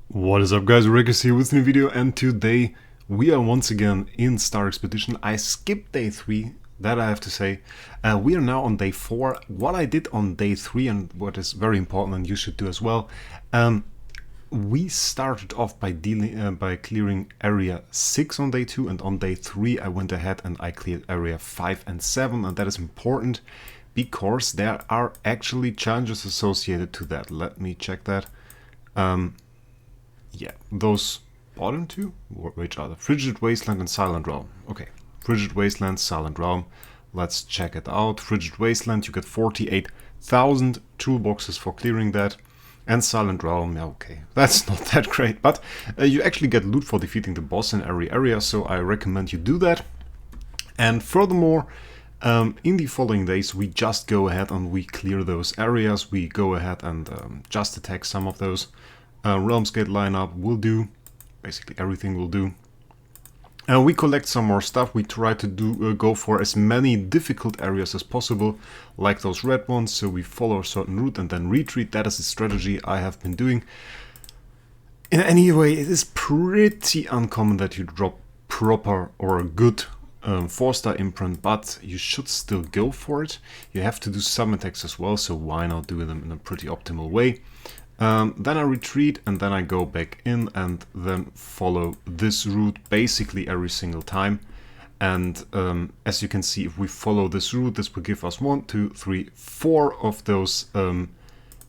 What is up, guys? Wraec here with a new video, and today we are once again in Star Expedition. I skipped day 3, that I have to say. We are now on day 4. What I did on day 3, and what is very important and you should do as well, we started off by clearing area 6 on day 2, and on day 3 I went ahead and I cleared area 5 and 7, and that is important because there are actually challenges associated to that. Let me check that. Yeah, those bottom two, which are the Frigid Wasteland and Silent Realm. Okay, Frigid Wasteland, Silent Realm. Let's check it out. Frigid Wasteland, you get 48,000 toolboxes for clearing that. And Silent Realm, yeah, okay, that's not that great, but you actually get loot for defeating the boss in every area, so I recommend you do that. And furthermore, in the following days, we just go ahead and we clear those areas. We go ahead and just attack some of those. Realms Gate lineup will do, basically everything will do. And we collect some more stuff. We try to go for as many difficult areas as possible, like those red ones. So we follow a certain route and then retreat. That is the strategy I have been doing. In any way, it is pretty uncommon that you drop proper or a good 4-star imprint, but you should still go for it. You have to do some attacks as well, so why not do them in a pretty optimal way? Then I retreat and then I go back in and then follow this route basically every single time. And as you can see, if we follow this route, this will give us 1, 2, 3, 4 of those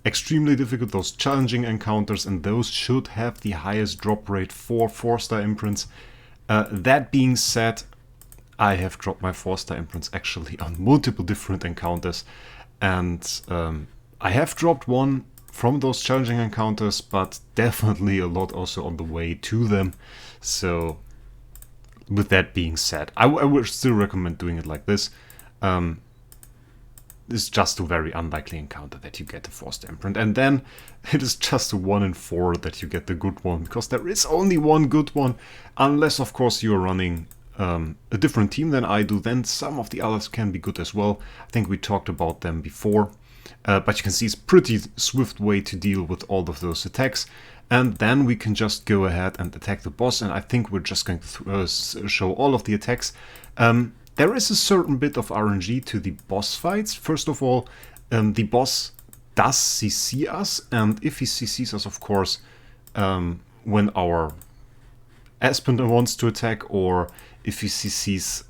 extremely difficult, those challenging encounters, and those should have the highest drop rate for 4-star imprints. That being said, I have dropped my 4-star imprints actually on multiple different encounters, and I have dropped one from those challenging encounters, but definitely a lot also on the way to them. So with that being said, I would still recommend doing it like this. It's just a very unlikely encounter that you get a 4-star imprint, and then it is just a 1 in 4 that you get the good one, because there is only one good one, unless of course you're running a different team than I do. Then some of the others can be good as well. I think we talked about them before. But you can see it's a pretty swift way to deal with all of those attacks. And then we can just go ahead and attack the boss. And I think we're just going to show all of the attacks. There is a certain bit of RNG to the boss fights. First of all, the boss does CC us. And if he CCs us, of course, when our Aspen wants to attack, or if he CCs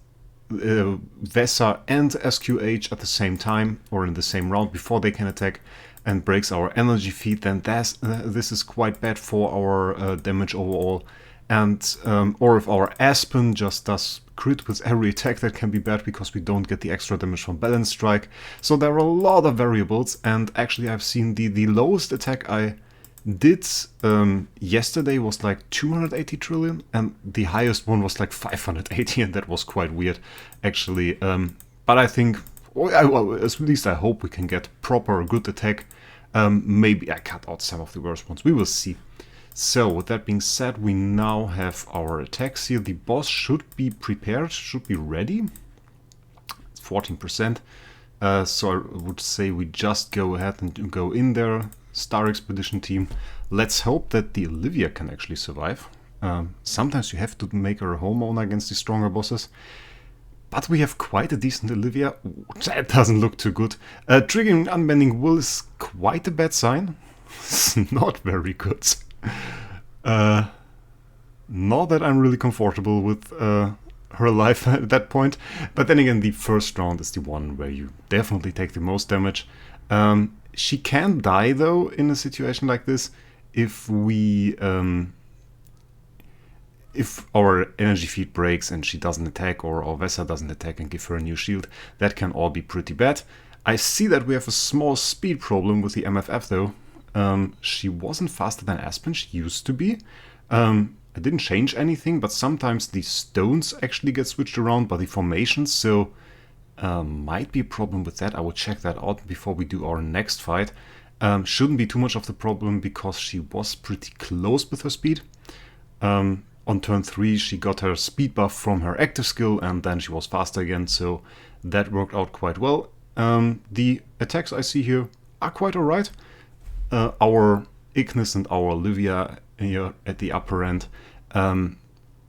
Vesa and SQH at the same time or in the same round before they can attack and breaks our energy feed, then this is quite bad for our damage overall. And or if our Aspen just does crit with every attack, that can be bad because we don't get the extra damage from Balance Strike. So there are a lot of variables, and actually I've seen the lowest attack I did yesterday was like 280 trillion, and the highest one was like 580, and that was quite weird actually. But I think, well, at least I hope we can get proper good attack. Maybe I cut out some of the worst ones, we will see. So with that being said, we now have our attacks here. The boss should be prepared, should be ready. It's 14%. So I would say we just go ahead and go in there. Star Expedition team. Let's hope that the Olivia can actually survive. Sometimes you have to make her a homeowner against the stronger bosses. But we have quite a decent Olivia. That doesn't look too good. Triggering Unbending Will is quite a bad sign. It's not very good. Not that I'm really comfortable with her life at that point. But then again, the first round is the one where you definitely take the most damage. She can die though in a situation like this if we if our energy feed breaks and she doesn't attack, or our Vesa doesn't attack and give her a new shield. That can all be pretty bad. I see that we have a small speed problem with the MFF though. She wasn't faster than Aspen, she used to be. I didn't change anything, but sometimes the stones actually get switched around by the formations, so might be a problem with that. I will check that out before we do our next fight. Shouldn't be too much of the problem because she was pretty close with her speed. On turn 3 she got her speed buff from her active skill, and then she was faster again, so that worked out quite well. The attacks I see here are quite alright. Our Ignis and our Olivia at the upper end.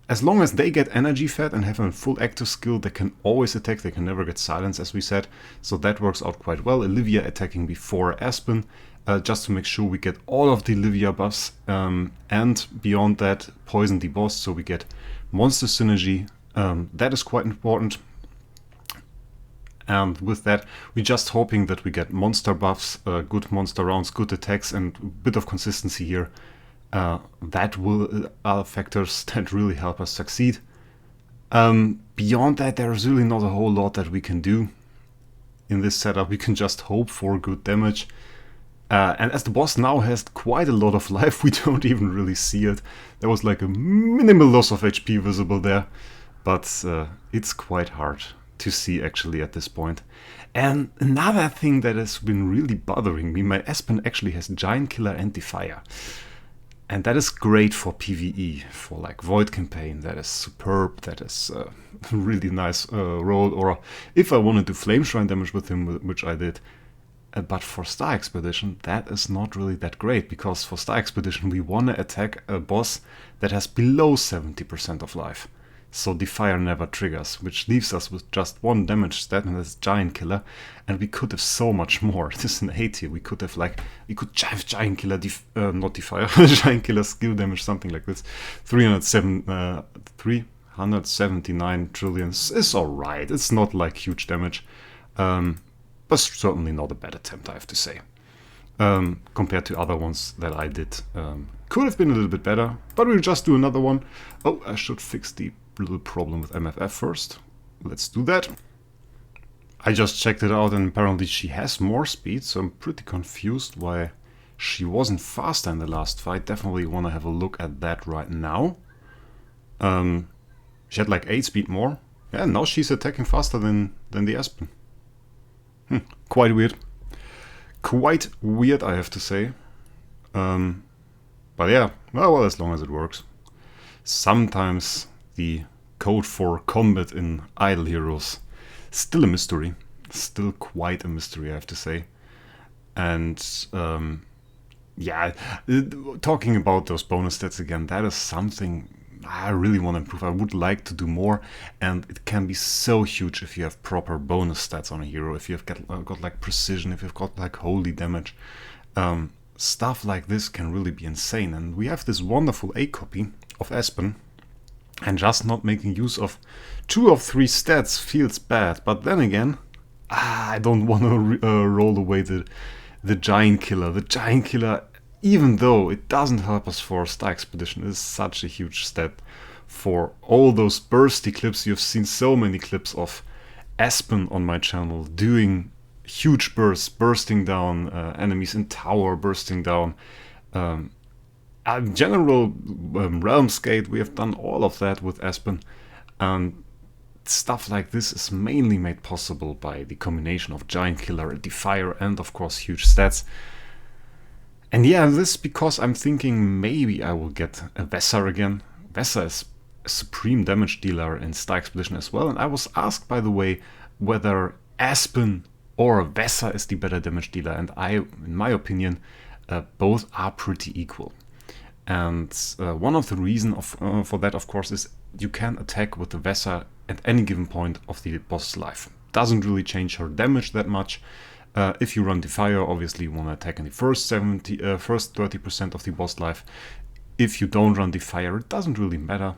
As long as they get energy fed and have a full active skill, they can always attack, they can never get silenced, as we said. So that works out quite well. Olivia attacking before Aspen, just to make sure we get all of the Olivia buffs. And beyond that, poison the boss, so we get monster synergy. That is quite important. And with that, we're just hoping that we get monster buffs, good monster rounds, good attacks, and a bit of consistency here. That are factors that really help us succeed. Beyond that, there's really not a whole lot that we can do in this setup. We can just hope for good damage. And as the boss now has quite a lot of life, we don't even really see it. There was like a minimal loss of HP visible there, but it's quite hard to see actually at this point. And another thing that has been really bothering me, my Aspen actually has Giant Killer and Defier. And that is great for PvE, for like Void Campaign. That is superb, that is a really nice roll. Or if I want to do Flame Shrine damage with him, which I did. But for Star Expedition, that is not really that great, because for Star Expedition we want to attack a boss that has below 70% of life. So Defier never triggers, which leaves us with just one damage stat, and that's Giant Killer. And we could have so much more. This is an 8 here. We could have Giant Killer, not Defier, Giant Killer skill damage, something like this. 379 trillions is alright. It's not like huge damage. But certainly not a bad attempt, I have to say. Compared to other ones that I did. Could have been a little bit better, but we'll just do another one. Oh, I should fix the little problem with MFF first. Let's do that. I just checked it out, and apparently she has more speed, so I'm pretty confused why she wasn't faster in the last fight. Definitely want to have a look at that right now. She had like 8 speed more. Yeah, now she's attacking faster than the Aspen. Quite weird. Quite weird, I have to say. But yeah, well, as long as it works. Sometimes the code for combat in Idle Heroes, still a mystery. Still quite a mystery, I have to say. And yeah, talking about those bonus stats again, that is something I really want to improve. I would like to do more, and it can be so huge if you have proper bonus stats on a hero, if you've got like precision, if you've got like holy damage. Stuff like this can really be insane, and we have this wonderful A copy of Aspen, and just not making use of 2 of 3 stats feels bad. But then again, I don't want to roll away the Giant Killer. The Giant Killer, even though it doesn't help us for Star Expedition, is such a huge step for all those bursty clips. You've seen so many clips of Aspen on my channel doing huge bursts, bursting down enemies in tower, bursting down general Realms Gate. We have done all of that with Aspen, and stuff like this is mainly made possible by the combination of Giant Killer, Defier, and of course huge stats. And yeah, this because I'm thinking maybe I will get a Vesa again. Vesa is a supreme damage dealer in Star Expedition as well, and I was asked, by the way, whether Aspen or Vesa is the better damage dealer, and in my opinion, both are pretty equal. And one of the reasons for that, of course, is you can attack with the Vesa at any given point of the boss's life. Doesn't really change her damage that much. If you run Defier, obviously you want to attack in the first 30% of the boss life. If you don't run Defier, it doesn't really matter.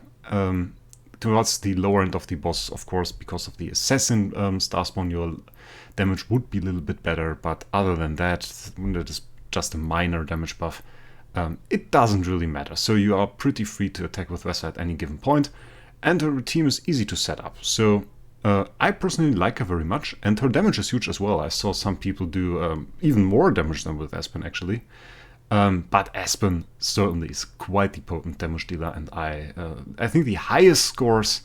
Towards the lower end of the boss, of course, because of the Assassin Starspawn, your damage would be a little bit better, but other than that is just a minor damage buff. It doesn't really matter, so you are pretty free to attack with Vesa at any given point, and her team is easy to set up. So I personally like her very much, and her damage is huge as well. I saw some people do even more damage than with Aspen, actually. But Aspen certainly is quite the potent damage dealer, and I think the highest scores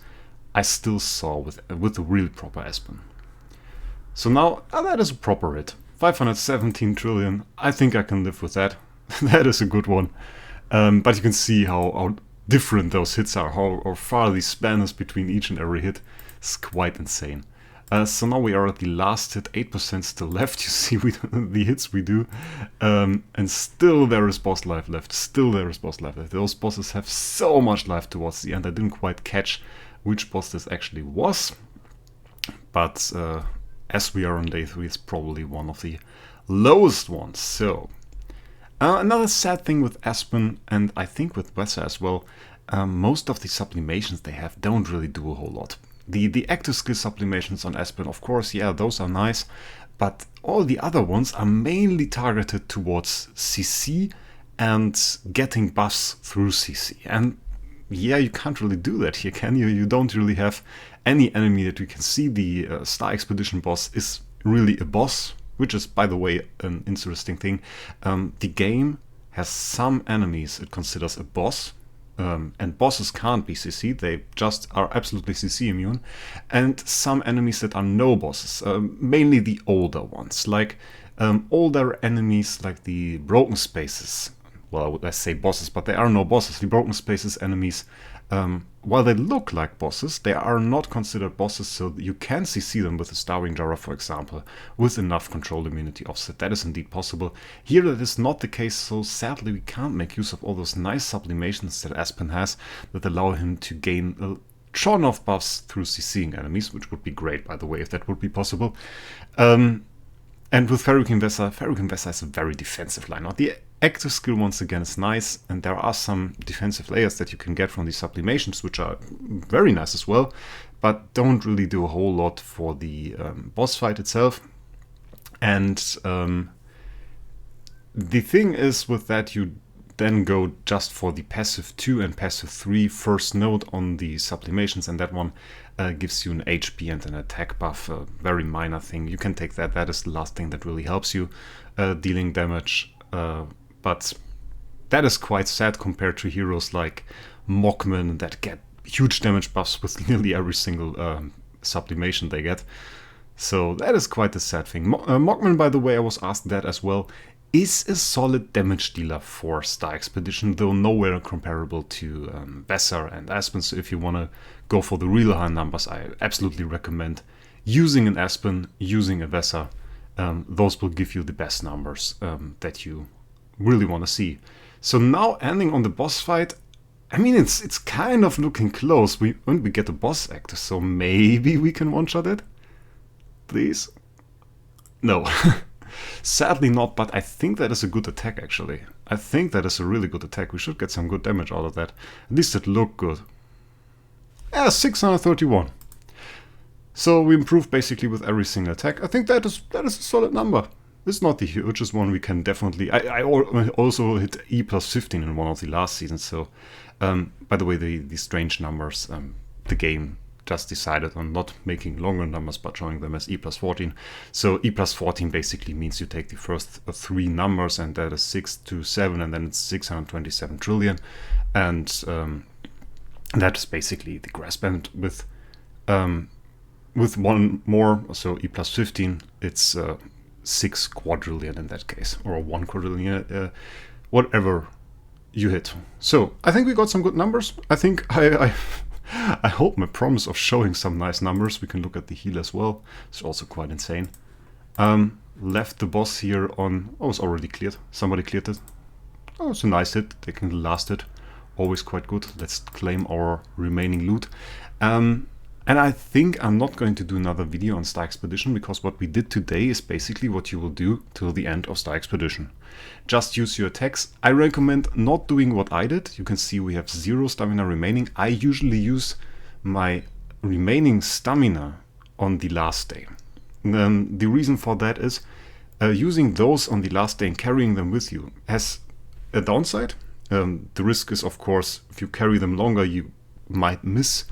I still saw with the real proper Aspen. So now that is a proper hit. 517 trillion, I think I can live with that. That is a good one. But you can see how different those hits are, how far the span is between each and every hit. It's quite insane. So now we are at the last hit, 8% still left. You see the hits we do. And still there is boss life left. Still there is boss life left. Those bosses have so much life towards the end. I didn't quite catch which boss this actually was. But as we are on day 3, it's probably one of the lowest ones. So another sad thing with Aspen, and I think with Wraec as well, most of the sublimations they have don't really do a whole lot. The active skill sublimations on Aspen, of course, yeah, those are nice, but all the other ones are mainly targeted towards CC and getting buffs through CC. And yeah, you can't really do that here, can you? You don't really have any enemy that you can see. The Star Expedition boss is really a boss, which is, by the way, an interesting thing. The game has some enemies it considers a boss, and bosses can't be CC, they just are absolutely CC immune, and some enemies that are no bosses, mainly the older ones, like older enemies like the Broken Spaces. Well, I say bosses, but they are no bosses. The Broken Spaces enemies, while they look like bosses, they are not considered bosses, so you can CC them with the Starwing Jara, for example, with enough control immunity offset. That is indeed possible. Here that is not the case, so sadly we can't make use of all those nice sublimations that Aspen has that allow him to gain a ton of buffs through CCing enemies, which would be great, by the way, if that would be possible. And with Feruchim Vesa is a very defensive line. Now, the active skill, once again, is nice, and there are some defensive layers that you can get from these sublimations, which are very nice as well, but don't really do a whole lot for the boss fight itself. And the thing is with that, you then go just for the passive 2 and passive 3 first node on the sublimations, and that one gives you an HP and an attack buff, a very minor thing. You can take that. That is the last thing that really helps you dealing damage. But that is quite sad compared to heroes like Mockman that get huge damage buffs with nearly every single sublimation they get. So that is quite a sad thing. Mockman, by the way, I was asked that as well, is a solid damage dealer for Star Expedition, though nowhere comparable to Vesa and Aspen. So if you want to go for the real high numbers, I absolutely recommend using an Aspen, using a Vesa. Those will give you the best numbers that you really want to see. So now ending on the boss fight, I mean, it's kind of looking close. When we get a boss actor, so maybe we can one-shot it? Please? No. Sadly not, but I think that is a good attack, actually. I think that is a really good attack. We should get some good damage out of that. At least it looked good. Yeah, 631. So we improved basically with every single attack. I think that is a solid number. It's not the hugest one. We can definitely... I also hit E+15 in one of the last seasons. So, by the way, the strange numbers, the game just decided on not making longer numbers but showing them as E+14. So E+14 basically means you take the first 3 numbers, and that is 6 to 7, and then it's 627 trillion. And that is basically the grasp. And with one more, so E+15, it's 6 quadrillion in that case, or 1 quadrillion, whatever you hit. So I think we got some good numbers. I think I hope my promise of showing some nice numbers. We can look at the heal as well. It's also quite insane. Left the boss here on... Oh, it's already cleared. Somebody cleared it. Oh, it's a nice hit. They can last it. Always quite good. Let's claim our remaining loot. And I think I'm not going to do another video on Star Expedition, because what we did today is basically what you will do till the end of Star Expedition. Just use your attacks. I recommend not doing what I did. You can see we have 0 stamina remaining. I usually use my remaining stamina on the last day. The reason for that is using those on the last day and carrying them with you has a downside. The risk is, of course, if you carry them longer, you might miss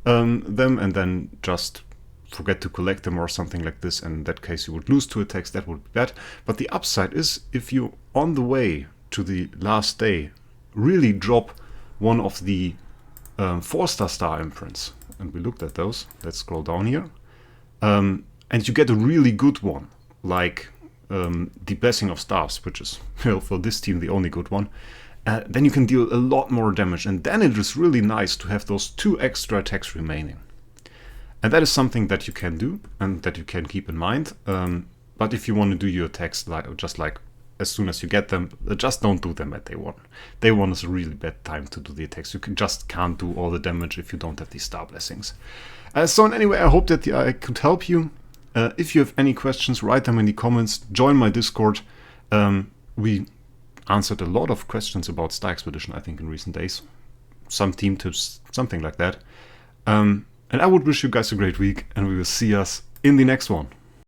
them and then just forget to collect them or something like this, and in that case you would lose 2 attacks. That would be bad. But the upside is, if you on the way to the last day really drop one of the 4-star star imprints, and we looked at those, let's scroll down here, and you get a really good one, like the Blessing of Stars, which is, well, for this team the only good one, then you can deal a lot more damage, and then it is really nice to have those 2 extra attacks remaining. And that is something that you can do and that you can keep in mind. But if you want to do your attacks just like as soon as you get them, just don't do them at day 1. Day 1 is a really bad time to do the attacks. You just can't do all the damage if you don't have these star blessings. So anyway, I hope that I could help you. If you have any questions, write them in the comments. Join my Discord. We answered a lot of questions about Star Expedition, I think, in recent days. Some team tips, something like that. And I would wish you guys a great week, and we will see us in the next one.